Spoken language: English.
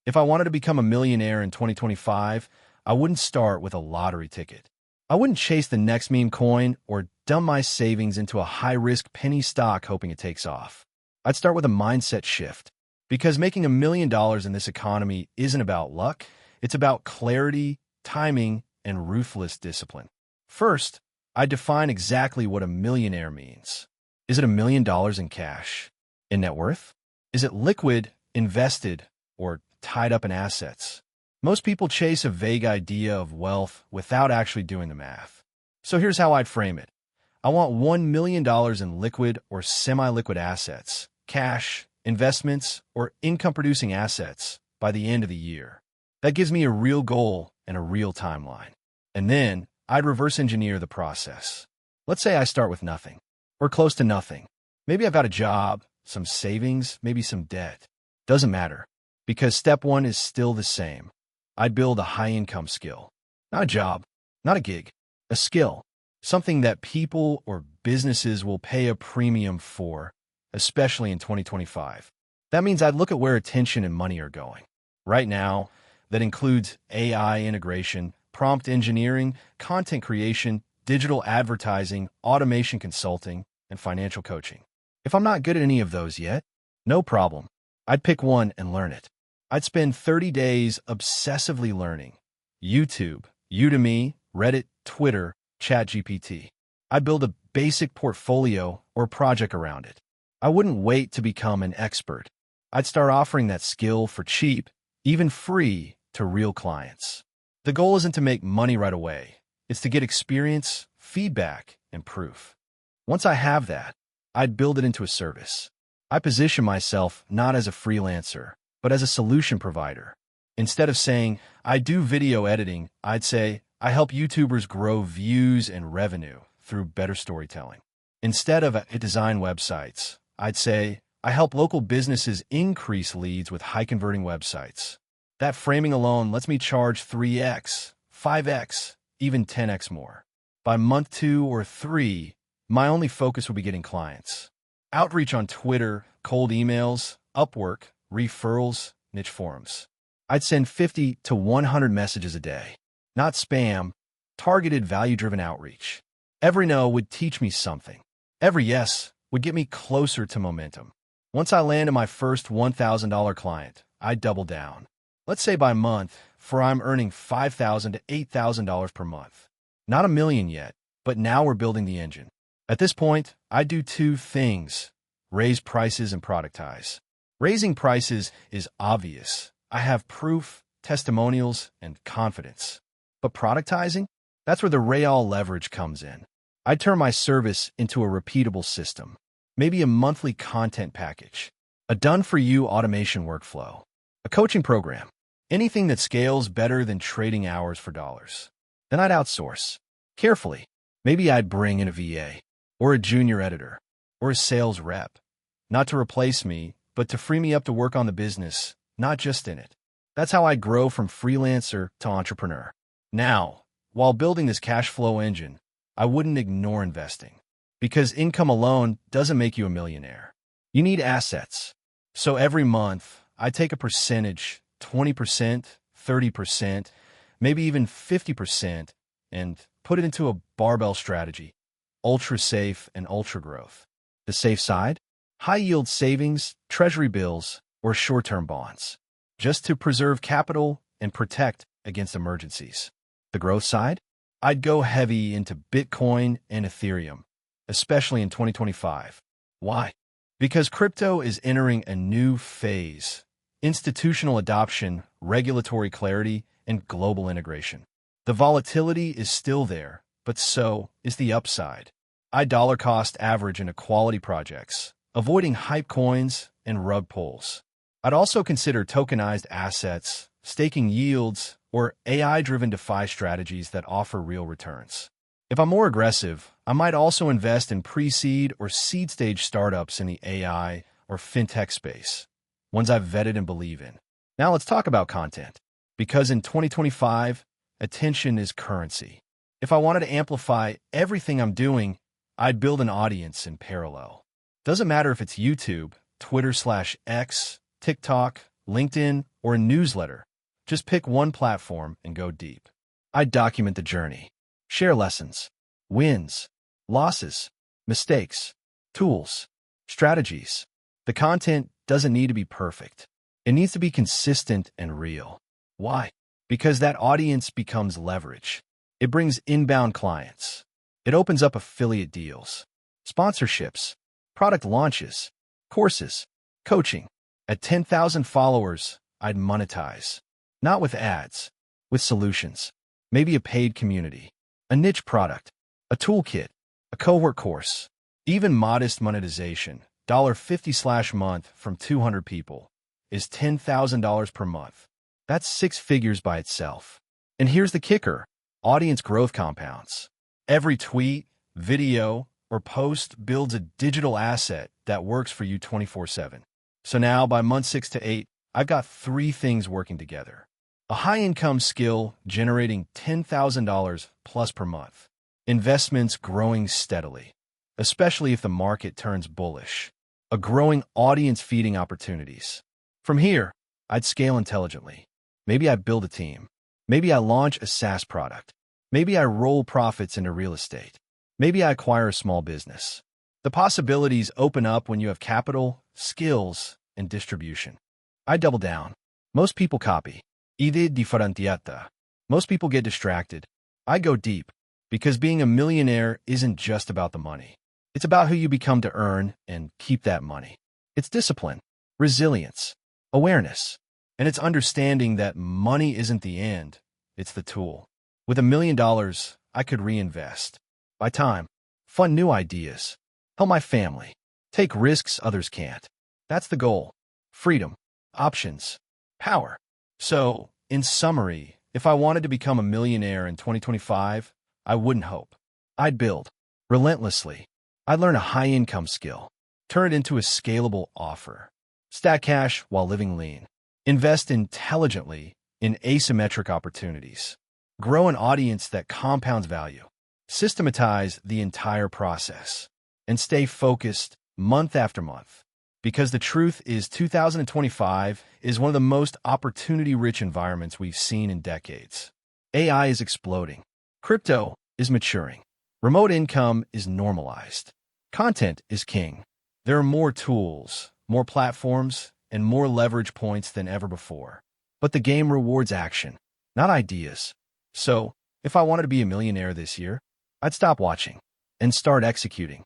If I wanted to become a millionaire in 2025, I wouldn't start with a lottery ticket. I wouldn't chase the next meme coin or dump my savings into a high-risk penny stock hoping it takes off. I'd start with a mindset shift, because making $1 million in this economy isn't about luck. It's about clarity, timing, and ruthless discipline. First, I define exactly what a millionaire means. Is it $1 million in cash, in net worth? Is it liquid, invested, or tied up in assets? Most people chase a vague idea of wealth without actually doing the math. So here's how I'd frame it. I want $1 million in liquid or semi-liquid assets, cash, investments, or income-producing assets by the end of the year. That gives me a real goal and a real timeline. And then I'd reverse engineer the process. Let's say I start with nothing, or close to nothing. Maybe I've got a job, some savings, maybe some debt. Doesn't matter, because step one is still the same. I'd build a high-income skill. Not a job, not a gig, a skill. Something that people or businesses will pay a premium for, especially in 2025. That means I'd look at where attention and money are going. Right now, that includes AI integration, prompt engineering, content creation, digital advertising, automation consulting, and financial coaching. If I'm not good at any of those yet, no problem. I'd pick one and learn it. I'd spend 30 days obsessively learning. YouTube, Udemy, Reddit, Twitter, ChatGPT. I'd build a basic portfolio or project around it. I wouldn't wait to become an expert. I'd start offering that skill for cheap, even free, to real clients. The goal isn't to make money right away. It's to get experience, feedback, and proof. Once I have that, I'd build it into a service. I position myself not as a freelancer, but as a solution provider. Instead of saying, I do video editing, I'd say, I help YouTubers grow views and revenue through better storytelling. Instead of I design websites, I'd say, I help local businesses increase leads with high-converting websites. That framing alone lets me charge 3x, 5x, even 10x more. By month 2 or 3, my only focus will be getting clients. Outreach on Twitter, cold emails, Upwork, referrals, niche forums. I'd send 50 to 100 messages a day. Not spam, targeted value-driven outreach. Every no would teach me something. Every yes would get me closer to momentum. Once I landed my first $1,000 client, I'd double down. Let's say by month, for I'm earning $5,000 to $8,000 per month. Not $1 million yet, but now we're building the engine. At this point, I do 2 things: raise prices and productize. Raising prices is obvious. I have proof, testimonials, and confidence. But productizing? That's where the real leverage comes in. I turn my service into a repeatable system. Maybe a monthly content package, a done-for-you automation workflow, a coaching program, anything that scales better than trading hours for dollars. Then I'd outsource. Carefully. Maybe I'd bring in a VA, or a junior editor, or a sales rep. Not to replace me, but to free me up to work on the business, not just in it. That's how I grow from freelancer to entrepreneur. Now, while building this cash flow engine, I wouldn't ignore investing. Because income alone doesn't make you a millionaire. You need assets. So every month, I take a percentage, 20%, 30%, maybe even 50%, and put it into a barbell strategy, ultra safe and ultra growth. The safe side? High yield savings, treasury bills, or short-term bonds, just to preserve capital and protect against emergencies. The growth side? I'd go heavy into Bitcoin and Ethereum, especially in 2025. Why? Because crypto is entering a new phase: institutional adoption, regulatory clarity, and global integration. The volatility is still there, but so is the upside. I dollar cost average into quality projects, avoiding hype coins and rug pulls. I'd also consider tokenized assets, staking yields, or AI-driven DeFi strategies that offer real returns. If I'm more aggressive, I might also invest in pre-seed or seed stage startups in the AI or fintech space, ones I've vetted and believe in. Now let's talk about content, because in 2025, attention is currency. If I wanted to amplify everything I'm doing, I'd build an audience in parallel. Doesn't matter if it's YouTube, Twitter/X, TikTok, LinkedIn, or a newsletter. Just pick one platform and go deep. I'd document the journey, share lessons, wins, losses, mistakes, tools, strategies. The content doesn't need to be perfect. It needs to be consistent and real. Why? Because that audience becomes leverage. It brings inbound clients. It opens up affiliate deals, sponsorships, product launches, courses, coaching. At 10,000 followers, I'd monetize. Not with ads, with solutions. Maybe a paid community, a niche product, a toolkit, a cohort course. Even modest monetization, $50/month from 200 people, is $10,000 per month. That's 6 figures by itself. And here's the kicker. Audience growth compounds. Every tweet, video, or post builds a digital asset that works for you 24/7. So now, by month 6 to 8, I've got 3 things working together. A high-income skill generating $10,000 plus per month. Investments growing steadily, especially if the market turns bullish. A growing audience feeding opportunities. From here, I'd scale intelligently. Maybe I build a team. Maybe I launch a SaaS product. Maybe I roll profits into real estate. Maybe I acquire a small business. The possibilities open up when you have capital, skills, and distribution. I double down. Most people copy. Idea differenziata. Most people get distracted. I go deep, because being a millionaire isn't just about the money. It's about who you become to earn and keep that money. It's discipline, resilience, awareness, and it's understanding that money isn't the end, it's the tool. With $1 million, I could reinvest. Buy time, fund new ideas, help my family, take risks others can't. That's the goal. Freedom, options, power. So, in summary, if I wanted to become a millionaire in 2025, I wouldn't hope. I'd build relentlessly. I'd learn a high-income skill, turn it into a scalable offer, stack cash while living lean, invest intelligently in asymmetric opportunities, grow an audience that compounds value, systematize the entire process, and stay focused month after month. Because the truth is 2025 is one of the most opportunity-rich environments we've seen in decades. AI is exploding. Crypto is maturing. Remote income is normalized. Content is king. There are more tools, more platforms, and more leverage points than ever before. But the game rewards action, not ideas. So, if I wanted to be a millionaire this year, I'd stop watching and start executing.